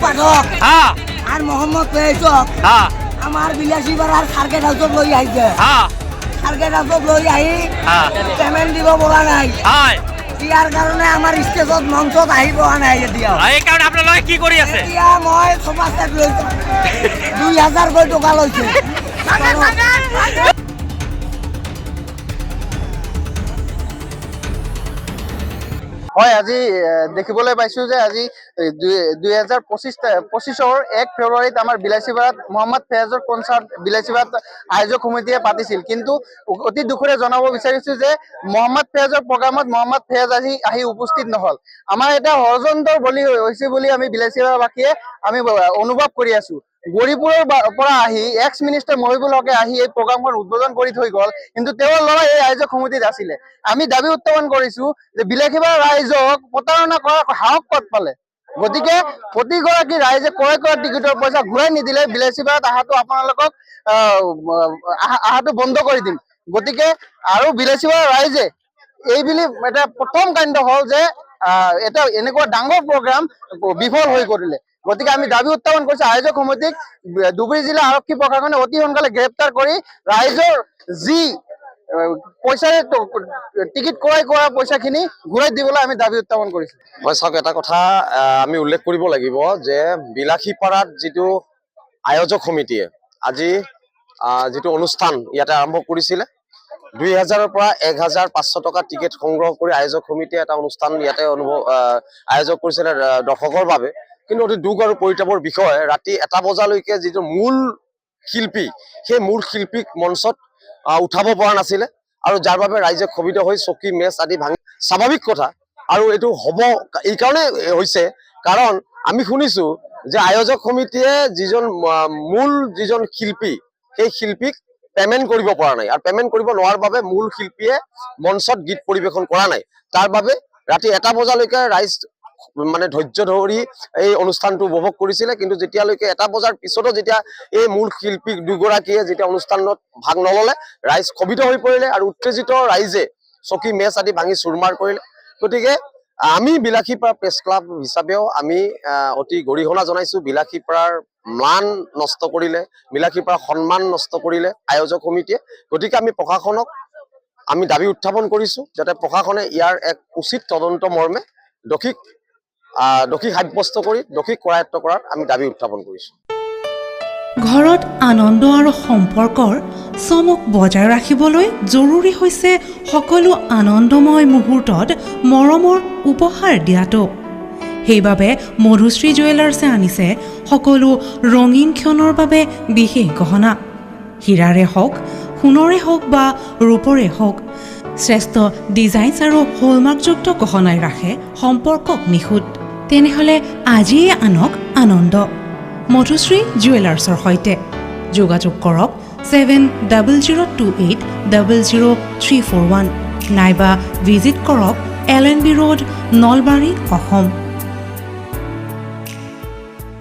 পাঠক হ্যাঁ আর মোহাম্মদ ফেজক হ্যাঁ আমার বিলাসী বাড়ার সার্কেট হাউসত লৈ আহিছে হ্যাঁ সার্কেট হাউসত লৈ আহি হ্যাঁ পেমেন্ট দিব পৰা নাই হয় ইয়াৰ কাৰণে আমাৰ ষ্টেজত মঞ্চত আহি পৰা নাই এতিয়া এই কাৰণে আপোনালোকে কি কৰি আছে এতিয়া মই সোফা ছেট লৈছো 2000 কৈ টকা লৈছে হয় আজি দেখিবলৈ পাইছো যে আজি 2025-ৰ 1 ফেব্ৰুৱাৰীত আমাৰ বিলাসীপাৰাত মোহাম্মদ ফেয়াজৰ কনচাৰ্ট বিলাসীপাৰাত আয়োজক সমিতিয়ে পাতিছিল কিন্তু অতি দুখেৰে জনাব বিচাৰিছো যে মোহাম্মদ ফেয়াজৰ প্ৰগ্ৰামত মোহাম্মদ ফেয়াজ আজি আহি উপস্থিত নহল আমাৰ এটা ষড়যন্ত্ৰৰ বলি হৈছে বুলি আমি বিলাসীপাৰাবাসীয়ে আমি অনুভৱ কৰি আছো গৰিপুৰৰ পৰা আহি এক্স মিনিষ্টাৰ মহিবুল হকে আহি এই প্ৰগ্ৰামখন উদ্বোধন কৰি থৈ গল কিন্তু তেওঁৰ ল'ৰা এই আয়োজক সমিতিত আছিলে আমি দাবী উত্থাপন কৰিছো যে বিলাসীপাৰা ৰাইজক প্ৰতাৰণা কৰাৰ সাহস ক'ত পালে গতিকে প্ৰতিগৰাকী ৰাইজে ক্ৰয় কৰা টিকটৰ পইচা ঘূৰাই নিদিলে বিলাসীপাৰাত অহাটো আপোনালোকক অহাটো বন্ধ কৰি দিম গতিকে আৰু বিলাসীপাৰা ৰাইজে এইবুলি এটা প্ৰথম কাণ্ড হ'ল যে এটা এনেকুৱা ডাঙৰ প্ৰগ্ৰাম বিফল হৈ কৰিলে গতিকে আমি দাবী উত্থাপন কৰিছো আয়োজক সমিতিক ধুবুৰী জিলা আৰক্ষী প্ৰশাসনে অতি সোনকালে গ্ৰেপ্তাৰ কৰি ৰাইজৰ যি পইচাৰে টিকিট ক্ৰয় কৰা পইচাখিনি ঘূৰাই দিবলৈ আমি দাবী উত্থাপন কৰিছো মই চাওক এটা কথা আমি উল্লেখ কৰিব লাগিব যে বিলাসীপাৰাত যিটো আয়োজক সমিতিয়ে আজি যিটো অনুষ্ঠান ইয়াতে আৰম্ভ কৰিছিলে 2000ৰ পৰা 1500 টকা টিকেট সংগ্ৰহ কৰি আয়োজক সমিতিয়ে এটা অনুষ্ঠান ইয়াতে আয়োজক কৰিছিলে দৰ্শকৰ বাবে কিন্তু অতি দুখ আৰু পৰিতাপৰ বিষয় ৰাতি 1 বজালৈকে যিটো মূল শিল্পী সেই মূল শিল্পীক মঞ্চত উঠাব পৰা নাছিলে আৰু যাৰ বাবে ৰাইজে ক্ষোভিত হৈ চকী মেচ আদি ভাঙি স্বাভাৱিক কথা আৰু এইটো হ'ব এই কাৰণে হৈছে কাৰণ আমি শুনিছো যে আয়োজক সমিতিয়ে যিজন শিল্পী সেই শিল্পীক পেমেন্ট কৰিব পৰা নাই আৰু পেমেন্ট কৰিব নোৱাৰাৰ বাবে মূল শিল্পীয়ে মঞ্চত গীত পৰিবেশন কৰা নাই তাৰ বাবে ৰাতি 1 বজালৈকে ৰাইজ মানে ধৈৰ্য ধৰি এই অনুষ্ঠানটো উপভোগ কৰিছিলে কিন্তু যেতিয়ালৈকে 1 বজাৰ পিছতো যেতিয়া এই মূল শিল্পী দুগৰাকীয়ে যেতিয়া অনুষ্ঠানত ভাগ নললে ৰাইজ ক্ষোভিত হৈ পৰিলে আৰু উত্তেজিত ৰাইজে চকী মেচ আদি ভাঙি চুৰমাৰ কৰিলে গতিকে আমি বিলাসীপাৰা প্ৰেছ ক্লাব হিচাপেও আমি অতি গৰিহণা জনাইছো বিলাসীপাৰাৰ মান নষ্ট কৰিলে বিলাসীপাৰাৰ সন্মান নষ্ট কৰিলে আয়োজক সমিতিয়ে গতিকে আমি প্ৰশাসনক আমি দাবী উত্থাপন কৰিছো যাতে প্ৰশাসনে ইয়াৰ এক উচিত তদন্ত মৰ্মে দোষী সাব্যস্ত কৰি দোষীক কৰায়ত্ব কৰাৰ আমি দাবী উত্থাপন কৰিছো ঘৰত আনন্দ আৰু সম্পৰ্কৰ চমক বজাই ৰাখিবলৈ জৰুৰী হৈছে সকলো আনন্দময় মুহূৰ্তত মৰমৰ উপহাৰ দিয়াটো সেইবাবে মধুশ্ৰী জুৱেলাৰ্ছে আনিছে সকলো ৰঙীন ক্ষণৰ বাবে বিশেষ গহনা হীৰাৰে হওক সোণৰে হওক বা ৰূপৰে হওক শ্ৰেষ্ঠ ডিজাইনছ আৰু হলমাৰ্কযুক্ত গহনাই ৰাখে সম্পৰ্কক নিখুঁত তেনেহ'লে আজিয়ে আনক আনন্দ মধুশ্ৰী জুৱেলাৰ্ছৰ সৈতে যোগাযোগ কৰক 7002800341 নাইবা ভিজিট কৰক LNB ৰোড নলবাৰী অসম